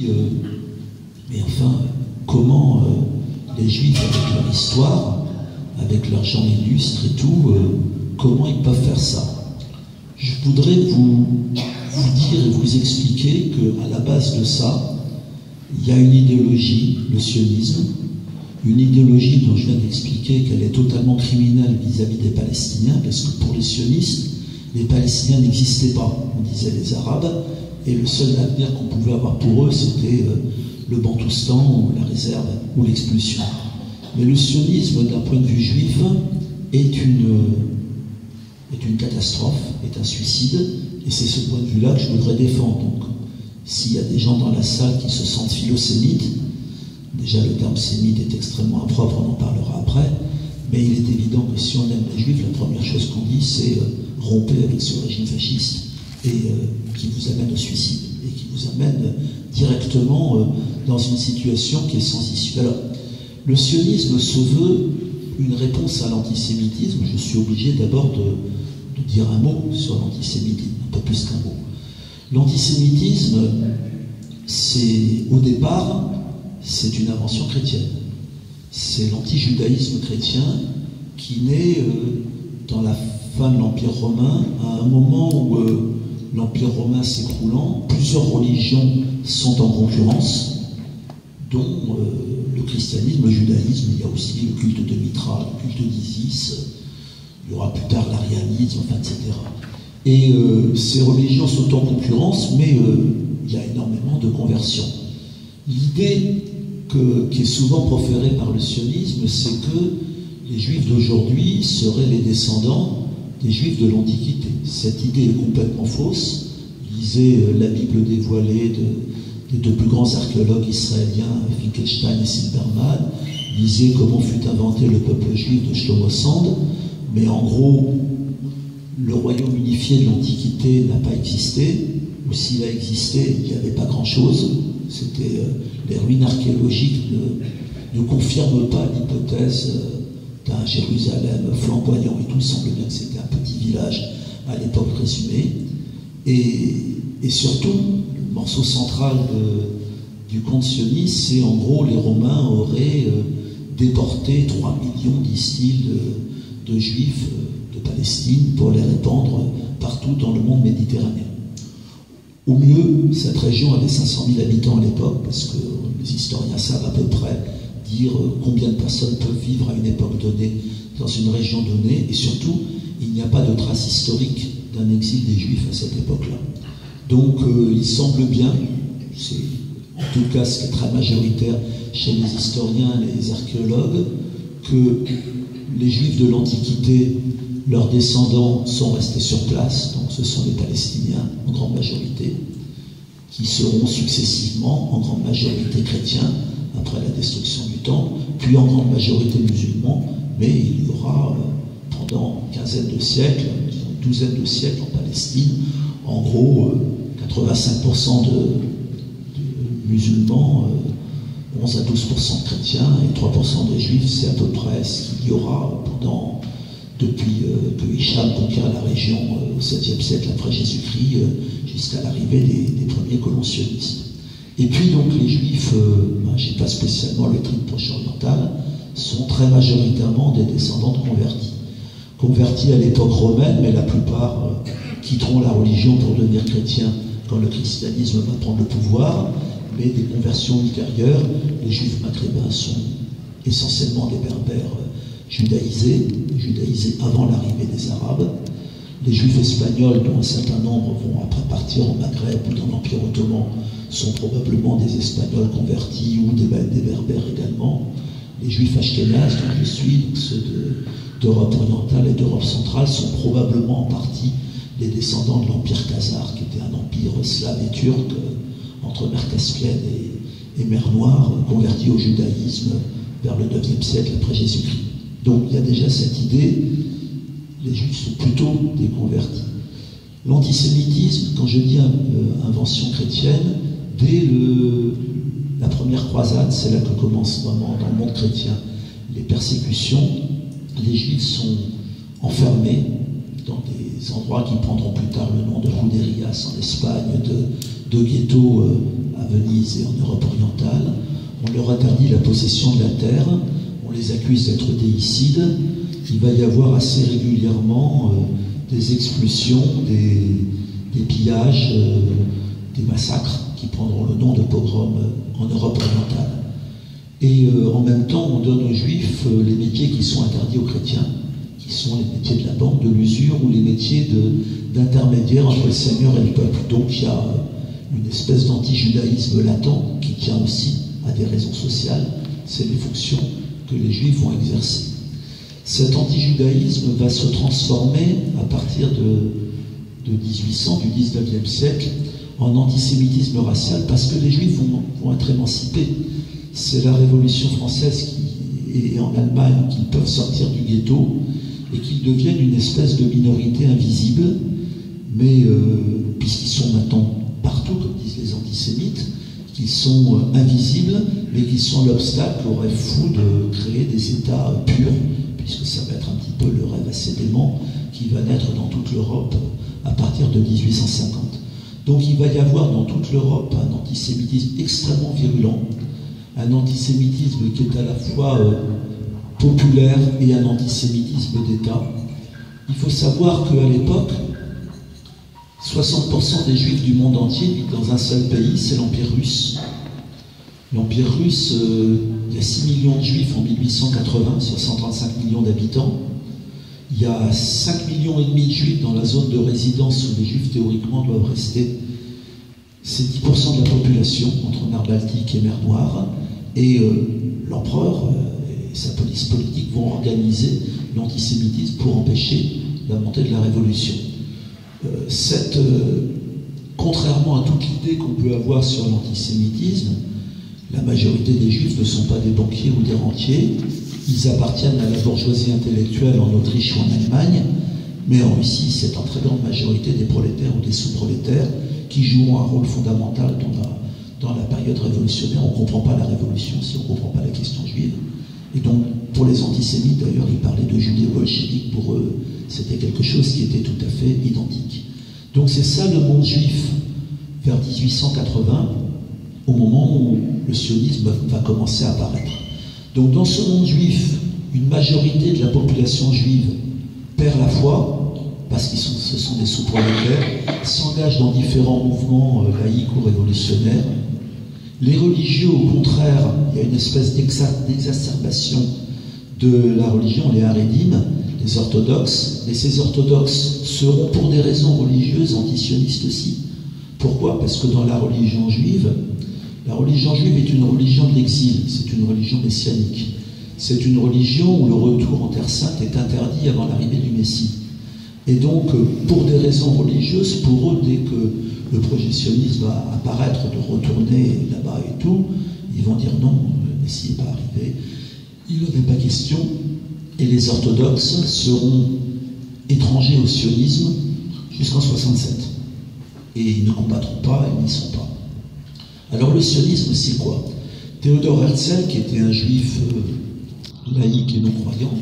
Mais enfin, comment les Juifs, avec leur histoire, avec leurs gens illustres et tout, comment ils peuvent faire ça? Je voudrais vous dire et vous expliquer qu'à la base de ça, il y a une idéologie, le sionisme, une idéologie dont je viens d'expliquer qu'elle est totalement criminelle vis-à-vis des Palestiniens, parce que pour les sionistes, les Palestiniens n'existaient pas, on disait les Arabes, et le seul avenir qu'on pouvait avoir pour eux, c'était le Bantoustan, ou la réserve, ou l'expulsion. Mais le sionisme, d'un point de vue juif, est une catastrophe, est un suicide, et c'est ce point de vue-là que je voudrais défendre. Donc, s'il y a des gens dans la salle qui se sentent philosémites, déjà le terme sémite est extrêmement impropre, on en parlera après, mais il est évident que si on aime les Juifs, la première chose qu'on dit, c'est rompez avec ce régime fasciste et qui vous amène au suicide et qui vous amène directement dans une situation qui est sans issue. Alors, le sionisme se veut une réponse à l'antisémitisme. Je suis obligé d'abord de dire un mot sur l'antisémitisme, un peu plus qu'un mot. L'antisémitisme, c'est au départ, c'est une invention chrétienne. C'est l'antijudaïsme chrétien qui naît dans la fin de l'Empire romain, à un moment où l'Empire romain s'écroulant, plusieurs religions sont en concurrence, dont le christianisme, le judaïsme, il y a aussi le culte de Mitra, le culte d'Isis, il y aura plus tard l'arianisme, enfin, etc. Et ces religions sont en concurrence, mais il y a énormément de conversions. L'idée qui est souvent proférée par le sionisme, c'est que les Juifs d'aujourd'hui seraient les descendants des Juifs de l'Antiquité. Cette idée est complètement fausse. Lisez la Bible dévoilée des deux plus grands archéologues israéliens, Finkelstein et Silberman. Lisez comment fut inventé le peuple juif de Shlomo Sand. Mais en gros, le royaume unifié de l'Antiquité n'a pas existé, ou s'il a existé, il n'y avait pas grand-chose. C'était les ruines archéologiques ne confirment pas l'hypothèse d'un Jérusalem flamboyant et tout. Il semble bien que c'était un petit village à l'époque présumée. Et surtout, le morceau central du conte sioniste, c'est en gros les Romains auraient déporté 3 millions, disent-ils, de Juifs de Palestine pour les répandre partout dans le monde méditerranéen. Au mieux, cette région avait 500 000 habitants à l'époque, parce que les historiens savent à peu près dire combien de personnes peuvent vivre à une époque donnée dans une région donnée, et surtout, il n'y a pas de trace historique d'un exil des Juifs à cette époque-là. Donc, il semble bien, c'est en tout cas ce qui est très majoritaire chez les historiens et les archéologues, que les Juifs de l'Antiquité, leurs descendants sont restés sur place, donc ce sont les Palestiniens en grande majorité, qui seront successivement en grande majorité chrétiens après la destruction du temple, puis en grande majorité musulmans, mais il y aura pendant une quinzaine de siècles, une douzaine de siècles en Palestine, en gros 85% de musulmans, 11 à 12% de chrétiens et 3% de juifs, c'est à peu près ce qu'il y aura depuis que Hicham conquiert la région au 7e siècle après Jésus-Christ, jusqu'à l'arrivée des premiers colons sionistes. Et puis donc les Juifs, je n'ai pas spécialement le truc proche-oriental, sont très majoritairement des descendants de convertis. Convertis à l'époque romaine, mais la plupart quitteront la religion pour devenir chrétiens quand le christianisme va prendre le pouvoir, mais des conversions ultérieures. Les Juifs maghrébins sont essentiellement des berbères judaïsés avant l'arrivée des Arabes. Les Juifs espagnols, dont un certain nombre vont après partir au Maghreb ou dans l'Empire ottoman, sont probablement des Espagnols convertis ou des Berbères également. Les Juifs ashkénazes, dont je suis, donc ceux d'Europe orientale et d'Europe centrale, sont probablement en partie des descendants de l'Empire khazar, qui était un empire slave et turc entre mer Caspienne et mer Noire, converti au judaïsme vers le 9e siècle après Jésus-Christ. Donc il y a déjà cette idée, les Juifs sont plutôt des convertis. L'antisémitisme, quand je dis invention chrétienne, dès la première croisade, c'est là que commence vraiment dans le monde chrétien les persécutions. Les Juifs sont enfermés dans des des endroits qui prendront plus tard le nom de Juderias en Espagne, de ghettos à Venise et en Europe orientale. On leur interdit la possession de la terre, on les accuse d'être déicides. Il va y avoir assez régulièrement des expulsions, des pillages, des massacres qui prendront le nom de pogroms en Europe orientale. Et en même temps, on donne aux Juifs les métiers qui sont interdits aux chrétiens, qui sont les métiers de la banque, de l'usure ou les métiers d'intermédiaire entre le Seigneur et le peuple. Donc il y a une espèce d'anti-judaïsme latent qui tient aussi à des raisons sociales, c'est les fonctions que les Juifs vont exercer. Cet anti-judaïsme va se transformer à partir de 1800, du 19e siècle, en antisémitisme racial, parce que les Juifs vont être émancipés. C'est la Révolution française et en Allemagne qu'ils peuvent sortir du ghetto et qu'ils deviennent une espèce de minorité invisible, mais puisqu'ils sont maintenant partout, comme disent les antisémites, qu'ils sont invisibles, mais qu'ils sont l'obstacle au rêve fou de créer des États purs, puisque ça va être un petit peu le rêve assez dément qui va naître dans toute l'Europe à partir de 1850. Donc il va y avoir dans toute l'Europe un antisémitisme extrêmement virulent, un antisémitisme qui est à la fois populaire et un antisémitisme d'État. Il faut savoir qu'à l'époque, 60% des Juifs du monde entier vivent dans un seul pays, c'est l'Empire russe. L'Empire russe, il y a 6 millions de Juifs en 1880 sur 135 millions d'habitants. Il y a 5,5 millions de Juifs dans la zone de résidence où les Juifs théoriquement doivent rester. C'est 10% de la population entre mer Baltique et mer Noire. Et l'empereur et sa police politique vont organiser l'antisémitisme pour empêcher la montée de la révolution. Contrairement à toute l'idée qu'on peut avoir sur l'antisémitisme, la majorité des Juifs ne sont pas des banquiers ou des rentiers. Ils appartiennent à la bourgeoisie intellectuelle en Autriche ou en Allemagne, mais en Russie, c'est en très grande majorité des prolétaires ou des sous-prolétaires qui joueront un rôle fondamental dans la période révolutionnaire. On ne comprend pas la révolution si on ne comprend pas la question juive. Et donc, pour les antisémites, d'ailleurs, ils parlaient de judéo-bolcheviques. Pour eux, c'était quelque chose qui était tout à fait identique. Donc c'est ça le monde juif vers 1880, au moment où le sionisme va commencer à apparaître. Donc dans ce monde juif, une majorité de la population juive perd la foi, parce que ce sont des sous-prolétaires, s'engagent dans différents mouvements laïques ou révolutionnaires. Les religieux, au contraire, il y a une espèce d'exacerbation de la religion, les harédim, les orthodoxes, et ces orthodoxes seront pour des raisons religieuses antisionistes aussi. Pourquoi? Parce que dans la religion juive est une religion de l'exil, c'est une religion messianique. C'est une religion où le retour en Terre Sainte est interdit avant l'arrivée du Messie. Et donc, pour des raisons religieuses, pour eux, dès que le projectionnisme va apparaître, de retourner là-bas et tout, ils vont dire non, le Messie n'est pas arrivé. Il n'en est pas question. Et les orthodoxes seront étrangers au sionisme jusqu'en 67. Et ils ne combattront pas, ils n'y sont pas. Alors le sionisme, c'est quoi? Théodore Herzl, qui était un juif laïque et non-croyant,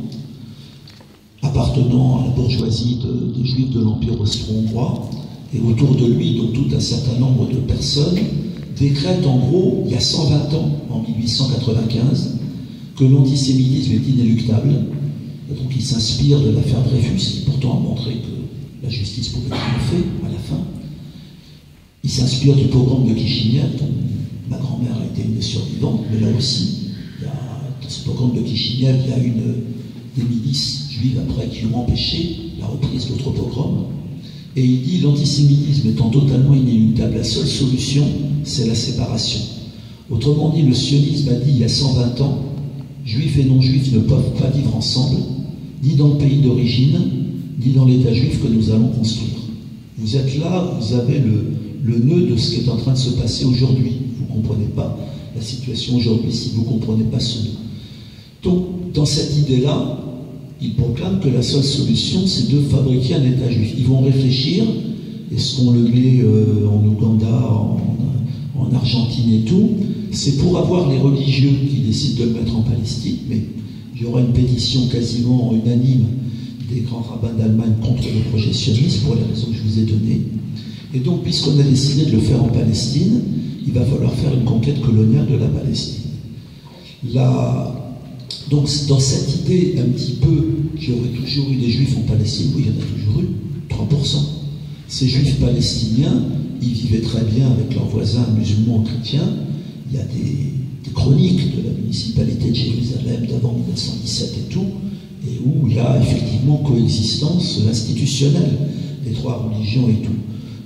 appartenant à la bourgeoisie des juifs de l'Empire austro-hongrois, et autour de lui, dont tout un certain nombre de personnes, décrète en gros, il y a 120 ans, en 1895, que l'antisémitisme est inéluctable. Et donc il s'inspire de l'affaire Dreyfus, qui pourtant a montré que la justice pouvait être faite à la fin. Il s'inspire du pogrom de Kishinev, dont ma grand-mère a été une des survivantes, mais là aussi, dans ce pogrom de Kishinev, il y a des milices juives après qui ont empêché la reprise d'autres pogroms. Et il dit, l'antisémitisme étant totalement inéluctable, la seule solution, c'est la séparation. Autrement dit, le sionisme a dit il y a 120 ans, juifs et non-juifs ne peuvent pas vivre ensemble, ni dans le pays d'origine, ni dans l'État juif que nous allons construire. Vous êtes là, vous avez le nœud de ce qui est en train de se passer aujourd'hui. Vous ne comprenez pas la situation aujourd'hui si vous ne comprenez pas ce nœud. Donc, dans cette idée-là, ils proclament que la seule solution, c'est de fabriquer un État juif. Ils vont réfléchir, est-ce qu'on le met en Ouganda, en Argentine et tout? C'est pour avoir les religieux qui décident de le mettre en Palestine, mais il y aura une pétition quasiment unanime des grands rabbins d'Allemagne contre le projet sioniste, pour les raisons que je vous ai données. Et donc, puisqu'on a décidé de le faire en Palestine, il va falloir faire une conquête coloniale de la Palestine. Donc, dans cette idée un petit peu qu'il y aurait toujours eu des juifs en Palestine, oui, il y en a toujours eu, 3%. Ces juifs palestiniens, ils vivaient très bien avec leurs voisins musulmans ou chrétiens. Il y a des chroniques de la municipalité de Jérusalem d'avant 1917 et tout, et où il y a effectivement coexistence institutionnelle des trois religions et tout.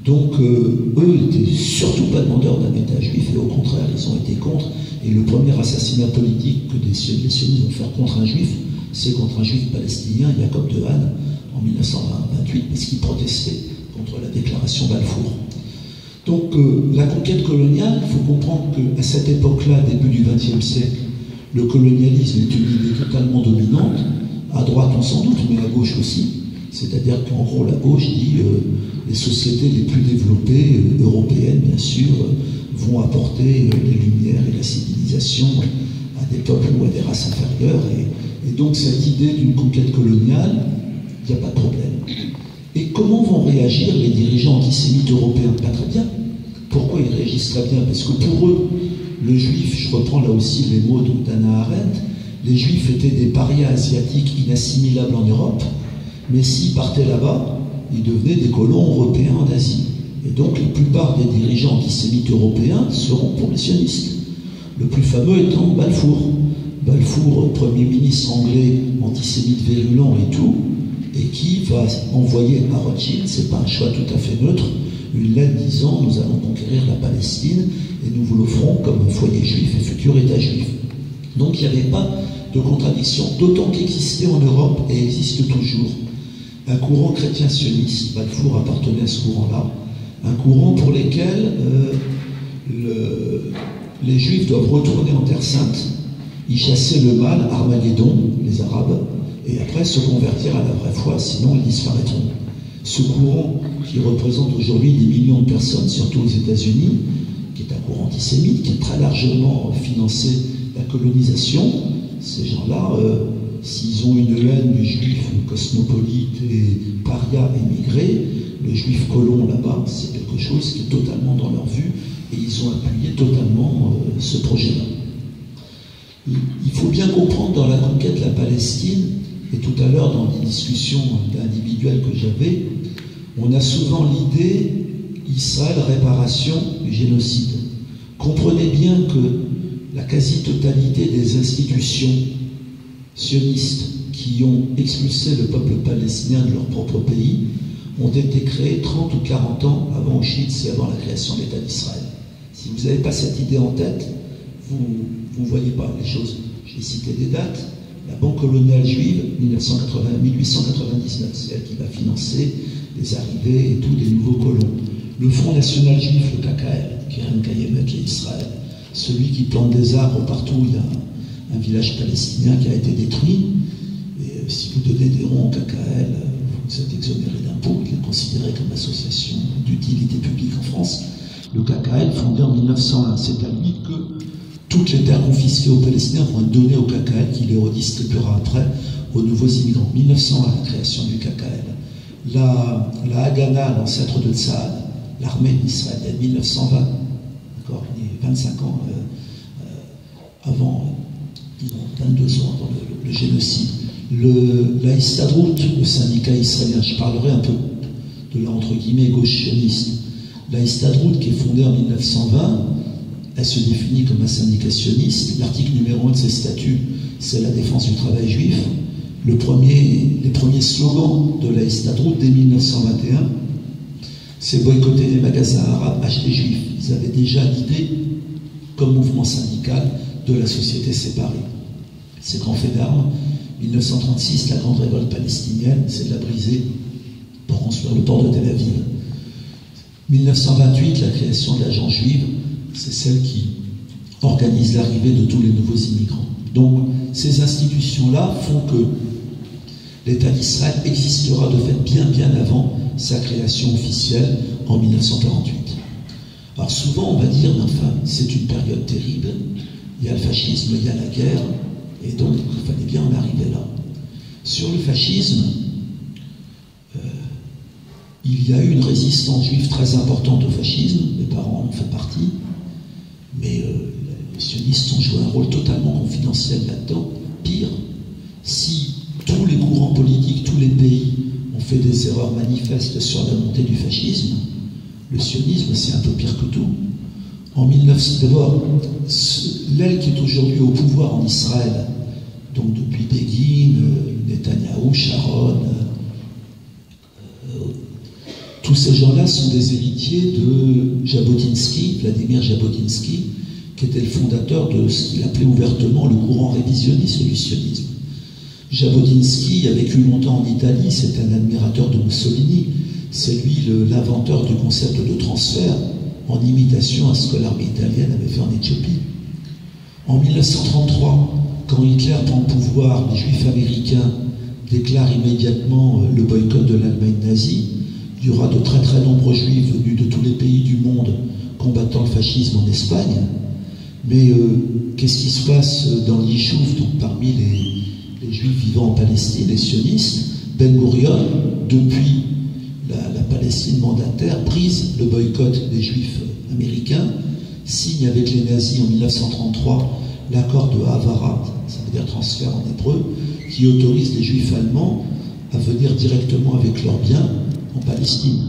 Donc, eux n'étaient surtout pas demandeurs d'un État juif, et au contraire, ils ont été contre. Et le premier assassinat politique que les sionistes vont faire contre un juif, c'est contre un juif palestinien, Jacob de Han, en 1928, parce qu'il protestait contre la déclaration Balfour. Donc, la conquête coloniale, il faut comprendre qu'à cette époque-là, début du XXe siècle, le colonialisme est une idée totalement dominante. À droite, on s'en doute, mais à gauche aussi. C'est-à-dire qu'en gros, la gauche dit les sociétés les plus développées, européennes bien sûr, vont apporter les lumières et la civilisation à des peuples ou à des races inférieures. Et donc cette idée d'une conquête coloniale, il n'y a pas de problème. Et comment vont réagir les dirigeants antisémites européens? Pas très bien. Pourquoi ils réagissent très bien? Parce que pour eux, le juif, je reprends là aussi les mots d'Hannah Arendt, les juifs étaient des parias asiatiques inassimilables en Europe, mais s'ils partaient là-bas, ils devenaient des colons européens en Asie. Et donc la plupart des dirigeants antisémites européens seront pour les sionistes. Le plus fameux étant Balfour. Balfour, Premier ministre anglais, antisémite virulent et tout, et qui va envoyer à Rothschild, c'est pas un choix tout à fait neutre, une lettre disant « Nous allons conquérir la Palestine et nous vous l'offrons comme un foyer juif et futur État juif ». Donc il n'y avait pas de contradiction, d'autant qu'existait en Europe, et existe toujours, un courant chrétien sioniste, Balfour appartenait à ce courant-là, un courant pour lequel les Juifs doivent retourner en Terre Sainte, y chasser le mal, Armageddon, les Arabes, et après se convertir à la vraie foi, sinon ils disparaîtront. Ce courant qui représente aujourd'hui des millions de personnes, surtout aux États-Unis, qui est un courant antisémite, qui a très largement financé la colonisation, ces gens-là, s'ils ont une haine du juif cosmopolite et paria émigré, le juif colon là-bas, c'est quelque chose qui est totalement dans leur vue, et ils ont appuyé totalement ce projet-là. Il faut bien comprendre dans la conquête de la Palestine, et tout à l'heure dans les discussions individuelles que j'avais, on a souvent l'idée Israël, réparation, génocide. Comprenez bien que la quasi-totalité des institutions sionistes qui ont expulsé le peuple palestinien de leur propre pays ont été créées 30 ou 40 ans avant Auschwitz et avant la création de l'État d'Israël. Si vous n'avez pas cette idée en tête, vous ne voyez pas les choses. Je vais citer des dates. La Banque coloniale juive, 1899, c'est elle qui va financer les arrivées et tous les nouveaux colons. Le Front national juif, le KKL, Keren Kayemet et Israël, celui qui plante des arbres partout où il y a un village palestinien qui a été détruit. Et si vous donnez des ronds au KKL, vous êtes exonéré d'impôts, il est considéré comme association d'utilité publique en France. Le KKL, fondé en 1901, c'est à lui que toutes les terres confisquées aux Palestiniens vont être données au KKL qui les redistribuera après aux nouveaux immigrants. 1901, la création du KKL. La Haganah, l'ancêtre de Tsahal, l'armée d'Israël, 1920, d'accord, 25 ans avant, 22 ans avant le génocide. La Histadrout, le syndicat israélien, je parlerai un peu de la entre guillemets gauche sioniste. La Histadrout, qui est fondée en 1920, elle se définit comme un syndicat sioniste. L'article numéro 1 de ses statuts, c'est la défense du travail juif. Les premiers slogans de la Histadrout dès 1921, c'est boycotter les magasins arabes, acheter juifs. Ils avaient déjà l'idée, comme mouvement syndical, de la société séparée. C'est grand fait d'armes. 1936, la grande révolte palestinienne, c'est de la briser pour construire le port de Tel Aviv. 1928, la création de l'agence juive, c'est celle qui organise l'arrivée de tous les nouveaux immigrants. Donc, ces institutions-là font que l'État d'Israël existera de fait bien avant sa création officielle en 1948. Alors souvent, on va dire, mais enfin, c'est une période terrible, il y a le fascisme, il y a la guerre, et donc il fallait bien en arriver là. Sur le fascisme, Il y a eu une résistance juive très importante au fascisme, mes parents en ont fait partie, mais les sionistes ont joué un rôle totalement confidentiel là-dedans. Pire, si tous les courants politiques, tous les pays ont fait des erreurs manifestes sur la montée du fascisme, le sionisme, c'est un peu pire que tout. En 1900, d'abord, l'aile qui est aujourd'hui au pouvoir en Israël, donc depuis Begin, Netanyahou, Sharon, tous ces gens-là sont des héritiers de Jabotinsky, Vladimir Jabotinsky, qui était le fondateur de ce qu'il appelait ouvertement le courant révisionniste du sionisme. Jabotinsky a vécu longtemps en Italie, c'est un admirateur de Mussolini, c'est lui l'inventeur du concept de transfert, en imitation à ce que l'armée italienne avait fait en Éthiopie. En 1933, quand Hitler prend le pouvoir, les juifs américains déclarent immédiatement le boycott de l'Allemagne nazie. Il y aura de très très nombreux juifs venus de tous les pays du monde combattant le fascisme en Espagne. Mais qu'est-ce qui se passe dans l'Yishuv, donc parmi les juifs vivant en Palestine, les sionistes? Ben Gurion, depuis la Palestine mandataire, brise le boycott des juifs américains, signe avec les nazis en 1933 l'accord de Havara, ça veut dire transfert en hébreu, qui autorise les juifs allemands à venir directement avec leurs biens en Palestine.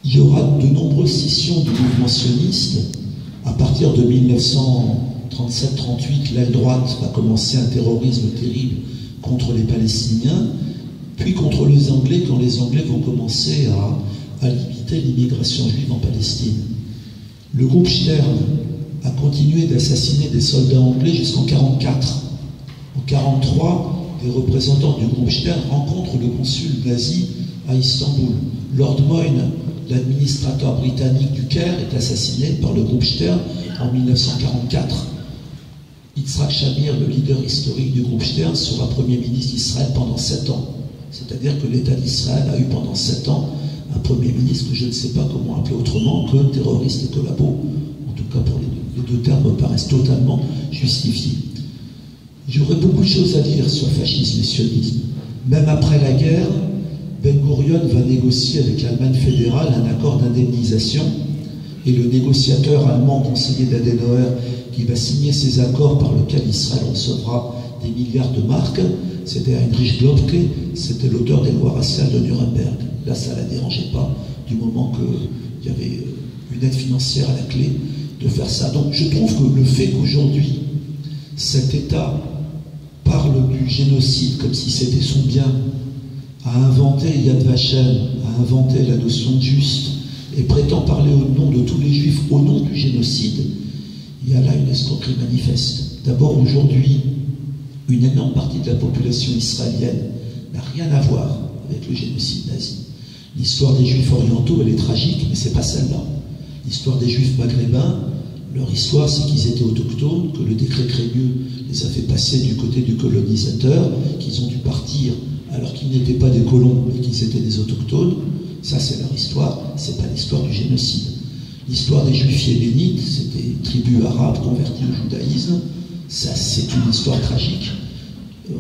Il y aura de nombreuses scissions du mouvement sioniste. À partir de 1937-38, l'aile droite va commencer un terrorisme terrible contre les Palestiniens, puis contre les Anglais, quand les Anglais vont commencer à limiter l'immigration juive en Palestine. Le groupe Stern a continué d'assassiner des soldats anglais jusqu'en 1944. En 1943, des représentants du groupe Stern rencontrent le consul nazi à Istanbul. Lord Moyne, l'administrateur britannique du Caire, est assassiné par le groupe Stern en 1944. Yitzhak Shamir, le leader historique du groupe Stern, sera Premier ministre d'Israël pendant 7 ans. C'est-à-dire que l'État d'Israël a eu pendant 7 ans un Premier ministre que je ne sais pas comment appeler autrement que terroriste et collabo. En tout cas, pour les deux termes me paraissent totalement justifiés. J'aurais beaucoup de choses à dire sur fascisme et sionisme. Même après la guerre, Ben Gurion va négocier avec l'Allemagne fédérale un accord d'indemnisation, et le négociateur allemand conseiller d'Adenauer qui va signer ces accords par lesquels Israël recevra des milliards de marques, c'était Heinrich Globke, c'était l'auteur des lois raciales de Nuremberg. Là, ça ne la dérangeait pas, du moment qu'il y avait une aide financière à la clé, de faire ça. Donc je trouve que le fait qu'aujourd'hui, cet État parle du génocide comme si c'était son bien, a inventé Yad Vashem, a inventé la notion de juste, et prétend parler au nom de tous les juifs, au nom du génocide, il y a là une escroquerie manifeste. D'abord, aujourd'hui, une énorme partie de la population israélienne n'a rien à voir avec le génocide nazi. L'histoire des juifs orientaux, elle est tragique, mais c'est pas celle-là. L'histoire des juifs maghrébins, leur histoire, c'est qu'ils étaient autochtones, que le décret Crémieux les a fait passer du côté du colonisateur, qu'ils ont dû partir alors qu'ils n'étaient pas des colons, mais qu'ils étaient des autochtones. Ça, c'est leur histoire, c'est pas l'histoire du génocide. L'histoire des juifs yéménites, c'est des tribus arabes converties au judaïsme. Ça, c'est une histoire tragique.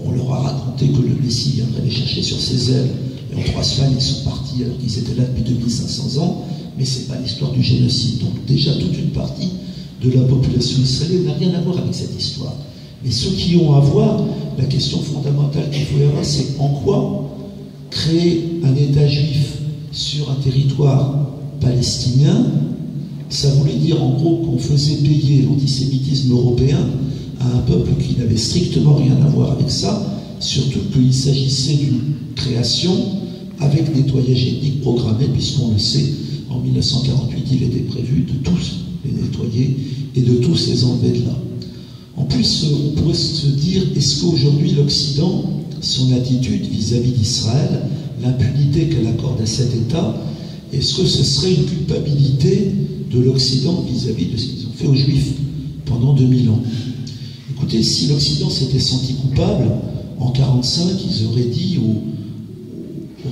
On leur a raconté que le Messie viendrait les chercher sur ses ailes, et en 3 semaines, ils sont partis alors qu'ils étaient là depuis 2500 ans, mais c'est pas l'histoire du génocide. Donc déjà, toute une partie de la population israélienne n'a rien à voir avec cette histoire. Mais ceux qui ont à voir, la question fondamentale qu'il faut y avoir, c'est en quoi créer un État juif sur un territoire palestinien, ça voulait dire en gros qu'on faisait payer l'antisémitisme européen à un peuple qui n'avait strictement rien à voir avec ça, surtout qu'il s'agissait d'une création avec nettoyage ethnique programmé, puisqu'on le sait, en 1948, il était prévu de tous les nettoyer et de tous les enlever de là. En plus, on pourrait se dire, est-ce qu'aujourd'hui l'Occident, son attitude vis-à-vis d'Israël, l'impunité qu'elle accorde à cet État, est-ce que ce serait une culpabilité de l'Occident vis-à-vis de ce qu'ils ont fait aux Juifs pendant 2000 ans? Écoutez, si l'Occident s'était senti coupable, en 1945, ils auraient dit aux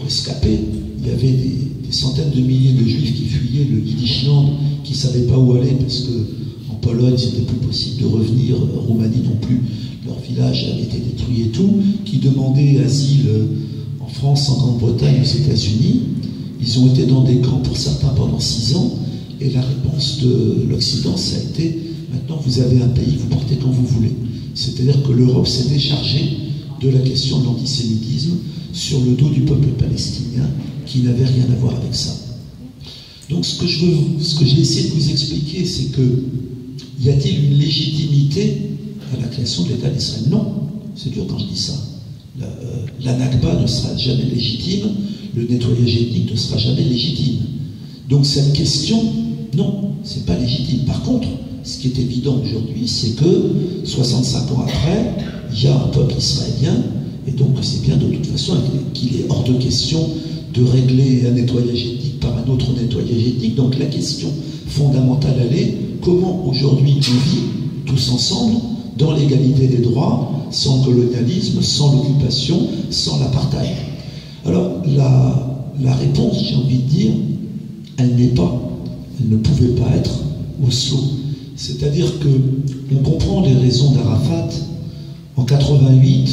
rescapés, il y avait des centaines de milliers de Juifs qui fuyaient le Yiddishland, qui ne savaient pas où aller parce qu'en Pologne, c'était plus possible de revenir, en Roumanie non plus, leur village avait été détruit et tout, qui demandaient asile en France, en Grande-Bretagne, aux États-Unis. Ils ont été dans des camps pour certains pendant 6 ans, et la réponse de l'Occident, ça a été maintenant vous avez un pays, vous partez quand vous voulez. C'est-à-dire que l'Europe s'est déchargée de la question de l'antisémitisme sur le dos du peuple palestinien qui n'avait rien à voir avec ça. Donc ce que j'ai essayé de vous expliquer, c'est que y a-t-il une légitimité à la création de l'État d'Israël? Non, c'est dur quand je dis ça. La Nakba ne sera jamais légitime, le nettoyage ethnique ne sera jamais légitime. Donc cette question, non, c'est pas légitime. Par contre, ce qui est évident aujourd'hui, c'est que 65 ans après, il y a un peuple israélien, et donc c'est bien de toute façon qu'il est hors de question de régler un nettoyage ethnique par un autre nettoyage ethnique. Donc la question fondamentale, elle est comment aujourd'hui on vit tous ensemble dans l'égalité des droits, sans colonialisme, sans l'occupation, sans l'apartheid. Alors la réponse, j'ai envie de dire, elle ne pouvait pas être Oslo. C'est-à-dire que on comprend les raisons d'Arafat. En 88,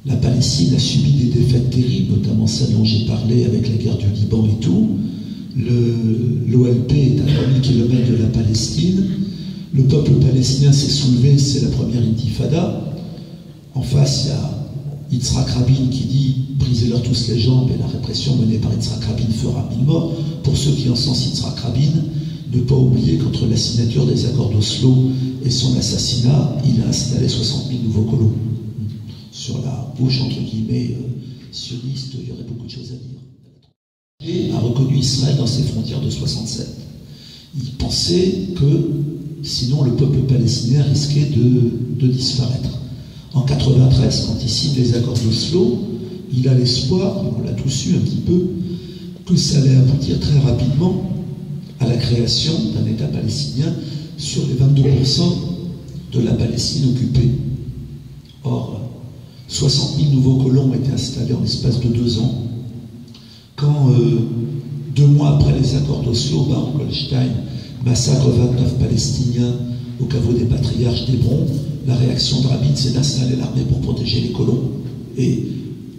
la Palestine a subi des défaites terribles, notamment celle dont j'ai parlé avec la guerre du Liban et tout. L'OLP est à 3000 km de la Palestine. Le peuple palestinien s'est soulevé, c'est la première intifada. En face, il y a Yitzhak Rabin qui dit « Brisez-leur tous les jambes » et la répression menée par Yitzhak Rabin fera 1000 morts. Pour ceux qui encensent Yitzhak Rabin, ne pas oublier qu'entre la signature des accords d'Oslo et son assassinat, il a installé 60 000 nouveaux colons. Sur la gauche, entre guillemets, sioniste, il y aurait beaucoup de choses à dire. Et a reconnu Israël dans ses frontières de 67. Il pensait que sinon le peuple palestinien risquait de disparaître. En 93, quand il signe les accords d'Oslo, il a l'espoir, on l'a tous eu un petit peu, que ça allait aboutir très rapidement à la création d'un État palestinien sur les 22% de la Palestine occupée. Or, 60 000 nouveaux colons ont été installés en l'espace de 2 ans. Quand, 2 mois après les accords d'Oslo, Baron Goldstein massacre 29 Palestiniens au caveau des patriarches d'Hébron, la réaction de Rabin, c'est d'installer l'armée pour protéger les colons. Et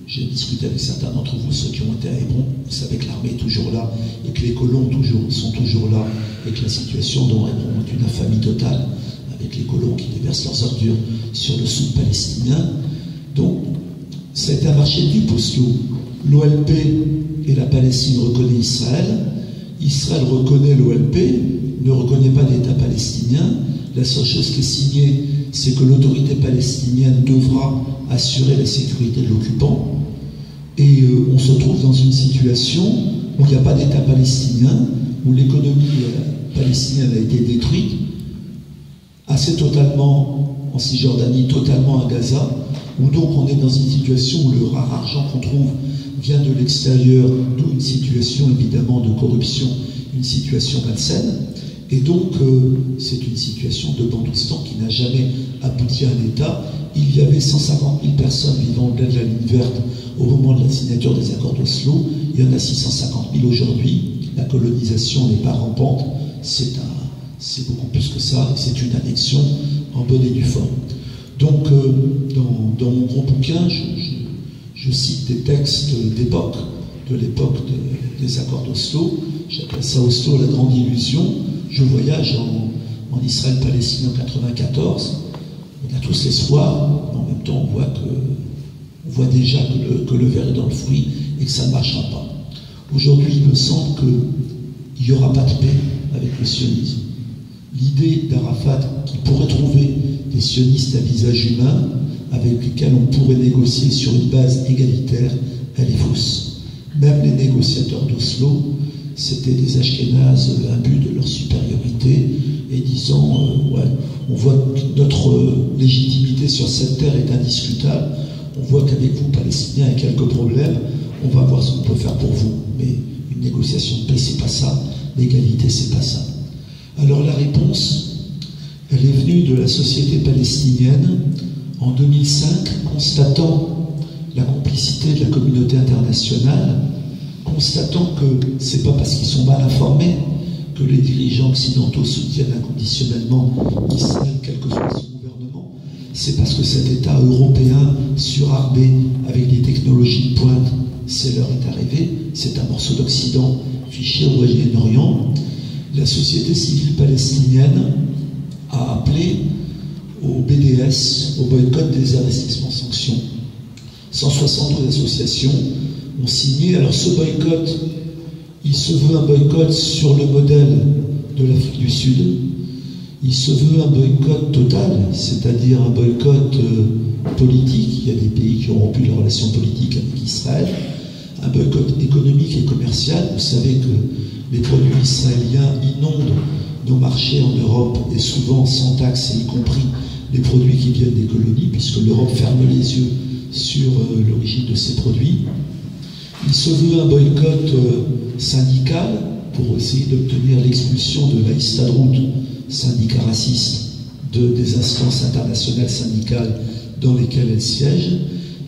j'ai discuté avec certains d'entre vous, ceux qui ont été à Hébron, vous savez que l'armée est toujours là, et que les colons sont toujours là, et que la situation dans Hébron est une infamie totale, avec les colons qui déversent leurs ordures sur le souk palestinien. Donc, ça a été un marché de dupes, Oslo. L'OLP et la Palestine reconnaissent Israël reconnaît l'OLP, ne reconnaît pas d'État palestinien. La seule chose qui est signée, c'est que l'autorité palestinienne devra assurer la sécurité de l'occupant. Et on se trouve dans une situation où il n'y a pas d'État palestinien, où l'économie palestinienne a été détruite, assez totalement en Cisjordanie, totalement à Gaza, où donc on est dans une situation où le rare argent qu'on trouve vient de l'extérieur, d'où une situation évidemment de corruption, une situation malsaine. Et donc, c'est une situation de bandoustan qui n'a jamais abouti à un État. Il y avait 150 000 personnes vivant au-delà de la ligne verte au moment de la signature des accords d'Oslo. Il y en a 650 000 aujourd'hui. La colonisation n'est pas rampante. C'est beaucoup plus que ça. C'est une annexion en bonne et due forme. Donc, dans mon gros bouquin, je cite des textes d'époque, de l'époque des accords d'Oslo. J'appelle ça Oslo, la grande illusion. Je voyage en Israël-Palestine en 94. On a tous l'espoir, mais en même temps, on voit déjà que le verre est dans le fruit et que ça ne marchera pas. Aujourd'hui, il me semble qu'il n'y aura pas de paix avec le sionisme. L'idée d'Arafat qui pourrait trouver des sionistes à visage humain avec lesquels on pourrait négocier sur une base égalitaire, elle est fausse. Même les négociateurs d'Oslo, c'était des Ashkénazes imbus de leur supériorité et disant ouais, on voit que notre légitimité sur cette terre est indiscutable, on voit qu'avec vous, Palestiniens, il y a quelques problèmes, on va voir ce qu'on peut faire pour vous. Mais une négociation de paix, c'est pas ça, l'égalité, c'est pas ça. Alors la réponse, elle est venue de la société palestinienne en 2005, constatant la complicité de la communauté internationale, constatant que c'est pas parce qu'ils sont mal informés que les dirigeants occidentaux soutiennent inconditionnellement Israël, quel que soit son gouvernement. C'est parce que cet État européen surarmé avec des technologie de pointe, c'est l'heure est arrivée, c'est un morceau d'Occident fiché au Moyen-Orient. La société civile palestinienne a appelé au BDS, au boycott des investissements sanctions. 172 associations ont signé. Alors ce boycott, il se veut un boycott sur le modèle de l'Afrique du Sud. Il se veut un boycott total, c'est-à-dire un boycott politique. Il y a des pays qui ont rompu leurs relations politiques avec Israël. Un boycott économique et commercial. Vous savez que les produits israéliens inondent nos marchés en Europe et souvent sans taxe, y compris les produits qui viennent des colonies, puisque l'Europe ferme les yeux sur l'origine de ces produits. Il se veut un boycott syndical pour essayer d'obtenir l'expulsion de la Histadrout, syndicat raciste, des instances internationales syndicales dans lesquelles elle siège.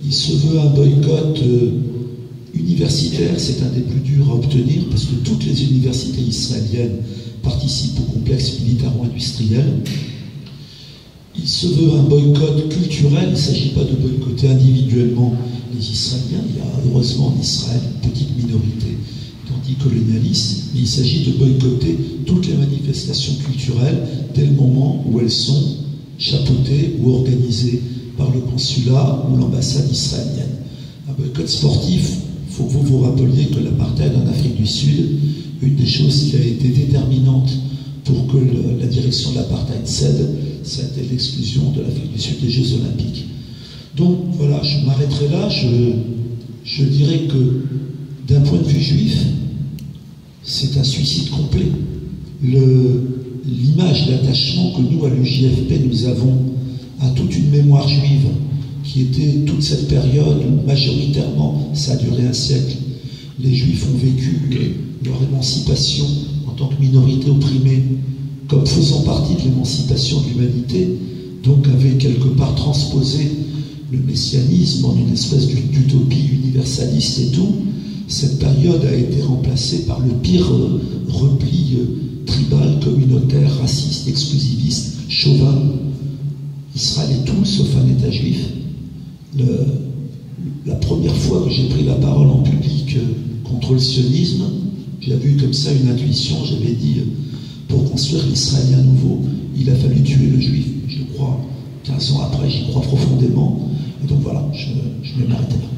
Il se veut un boycott universitaire, c'est un des plus durs à obtenir parce que toutes les universités israéliennes participent au complexe militaro-industriel. Il se veut un boycott culturel, il ne s'agit pas de boycotter individuellement les Israéliens, il y a heureusement en Israël une petite minorité d'anticolonialistes, mais il s'agit de boycotter toutes les manifestations culturelles dès le moment où elles sont chapeautées ou organisées par le consulat ou l'ambassade israélienne. Un boycott sportif, il faut que vous vous rappeliez que l'apartheid en Afrique du Sud, une des choses qui a été déterminante pour que la direction de l'apartheid cède, ça a été l'exclusion de l'Afrique du Sud des Jeux Olympiques. Donc voilà, je m'arrêterai là. Je dirais que d'un point de vue juif, c'est un suicide complet. L'image d'attachement que nous, à l'UJFP, nous avons à toute une mémoire juive, qui était toute cette période où majoritairement, ça a duré un siècle, les Juifs ont vécu leur émancipation en tant que minorité opprimée, comme faisant partie de l'émancipation de l'humanité, donc avait quelque part transposé le messianisme en une espèce d'utopie universaliste et tout. Cette période a été remplacée par le pire repli tribal, communautaire, raciste, exclusiviste, chauvin. Israël est tout sauf un État juif. La première fois que j'ai pris la parole en public contre le sionisme, j'ai eu comme ça une intuition, j'avais dit, pour construire l'Israélien nouveau, il a fallu tuer le juif. Je crois, 15 ans après, j'y crois profondément. Et donc voilà, je vais m'arrêter là.